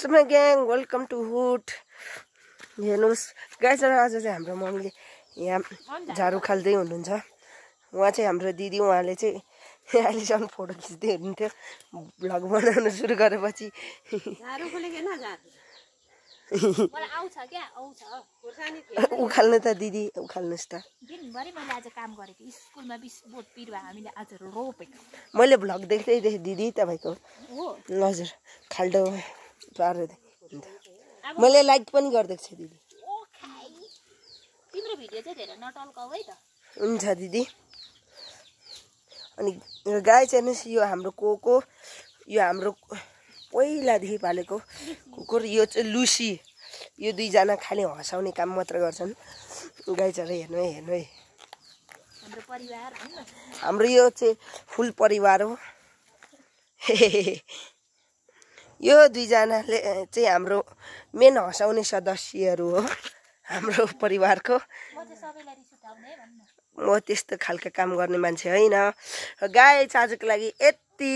My gang, welcome to Hood. हेर्नुस् guys आज चाहिँ हाम्रो मम्मीले यहाँ झाडु खाल्दै हुनुहुन्छ। उहाँ चाहिँ हाम्रो दिदी, उहाँले चाहिँ अहिलेसम्म फोटो खिच्दै हुनुहुन्थ्यो। भ्लग बनाउन सुरु गरेपछि झाडु खोलेको न झाडु मलाई आउँछ के आउँछ खुर्सानी उखाल्नु त दिदी उखाल्नुस् त। दिनभरि मैले आज काम गरेको स्कुलमा 20 बोट बिरुवा हामीले आज रोपेको। मैले भ्लग देख्दै देखेँ दिदी तपाईको। हो हजुर खाल्डो पार्दै मैले लाइक पनि गर्दैछु दिदी। तिम्रो भिडियो चाहिँ धेरै नटल्काउ है त। हुन्छ दिदी। अनि गाई चाहिँ यो हाम्रो कोको, यो हाम्रो पहिलादेखि पालेको कुकुर, यो चाहिँ लुसी। यो दुईजना खालि हँसाउने काम मात्र गर्छन्। गाई चाहिँ हेर्नु है हेर्नु है हाम्रो परिवार हाम्रो यो चाहिँ फुल परिवार हो। यो दुईजनाले चाहिँ हाम्रो मेन हँसाउने सदस्यहरू हो हाम्रो परिवारको। म त्यस्तो खालको काम गर्ने मान्छे होइन। गाई आजको लागि यति।